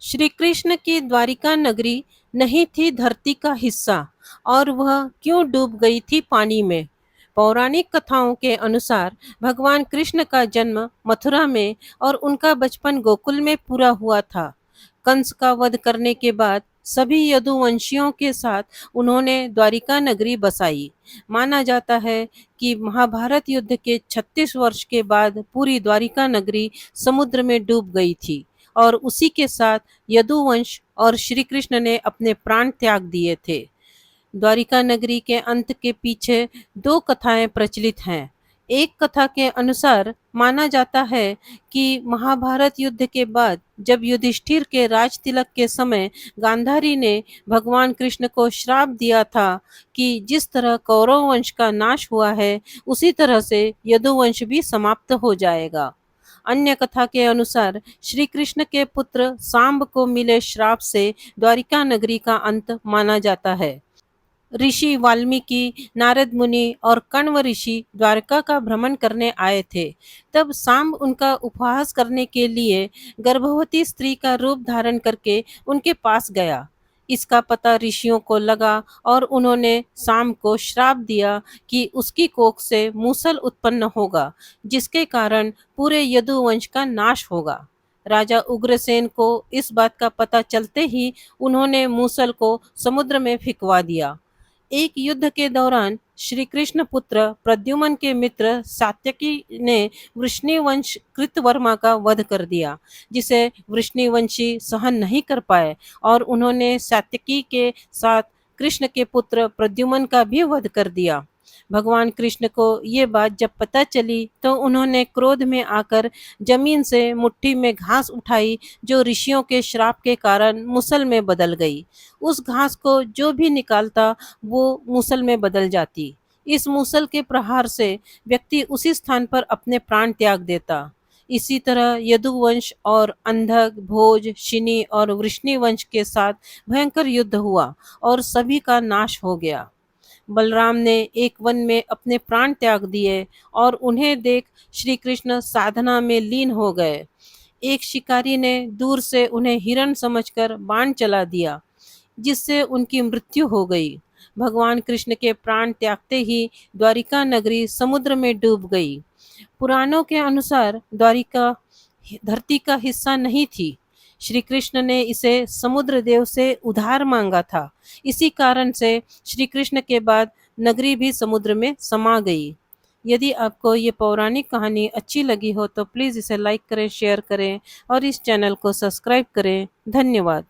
श्री कृष्ण की द्वारिका नगरी नहीं थी धरती का हिस्सा और वह क्यों डूब गई थी पानी में। पौराणिक कथाओं के अनुसार भगवान कृष्ण का जन्म मथुरा में और उनका बचपन गोकुल में पूरा हुआ था। कंस का वध करने के बाद सभी यदुवंशियों के साथ उन्होंने द्वारिका नगरी बसाई। माना जाता है कि महाभारत युद्ध के 36 वर्ष के बाद पूरी द्वारिका नगरी समुद्र में डूब गई थी और उसी के साथ यदुवंश और श्री कृष्ण ने अपने प्राण त्याग दिए थे। द्वारिका नगरी के अंत के पीछे दो कथाएं प्रचलित हैं। एक कथा के अनुसार माना जाता है कि महाभारत युद्ध के बाद जब युधिष्ठिर के राज तिलक के समय गांधारी ने भगवान कृष्ण को श्राप दिया था कि जिस तरह कौरव वंश का नाश हुआ है उसी तरह से यदुवंश भी समाप्त हो जाएगा। अन्य कथा के अनुसार श्री कृष्ण के पुत्र सांब को मिले श्राप से द्वारिका नगरी का अंत माना जाता है। ऋषि वाल्मीकि, नारद मुनि और कण्व ऋषि द्वारका का भ्रमण करने आए थे। तब सांब उनका उपहास करने के लिए गर्भवती स्त्री का रूप धारण करके उनके पास गया। इसका पता ऋषियों को लगा और उन्होंने सांब को श्राप दिया कि उसकी कोख से मूसल उत्पन्न होगा, जिसके कारण पूरे यदुवंश का नाश होगा। राजा उग्रसेन को इस बात का पता चलते ही उन्होंने मूसल को समुद्र में फिकवा दिया। एक युद्ध के दौरान श्री कृष्ण पुत्र प्रद्युम्न के मित्र सात्यकी ने वृष्णिवंश कृतवर्मा का वध कर दिया, जिसे वृष्णिवंशी सहन नहीं कर पाए और उन्होंने सात्यकी के साथ कृष्ण के पुत्र प्रद्युम्न का भी वध कर दिया। भगवान कृष्ण को ये बात जब पता चली तो उन्होंने क्रोध में आकर जमीन से मुट्ठी में घास उठाई, जो ऋषियों के श्राप के कारण मुसल में बदल गई। उस घास को जो भी निकालता वो मूसल में बदल जाती। इस मूसल के प्रहार से व्यक्ति उसी स्थान पर अपने प्राण त्याग देता। इसी तरह यदुवंश और अंधक, भोज, शिनी और वृष्णिवंश के साथ भयंकर युद्ध हुआ और सभी का नाश हो गया। बलराम ने एक वन में अपने प्राण त्याग दिए और उन्हें देख श्री कृष्ण साधना में लीन हो गए। एक शिकारी ने दूर से उन्हें हिरण समझकर बाण चला दिया, जिससे उनकी मृत्यु हो गई। भगवान कृष्ण के प्राण त्यागते ही द्वारिका नगरी समुद्र में डूब गई। पुराणों के अनुसार द्वारिका धरती का हिस्सा नहीं थी। श्री कृष्ण ने इसे समुद्र देव से उधार मांगा था। इसी कारण से श्री कृष्ण के बाद नगरी भी समुद्र में समा गई। यदि आपको ये पौराणिक कहानी अच्छी लगी हो तो प्लीज़ इसे लाइक करें, शेयर करें और इस चैनल को सब्सक्राइब करें। धन्यवाद।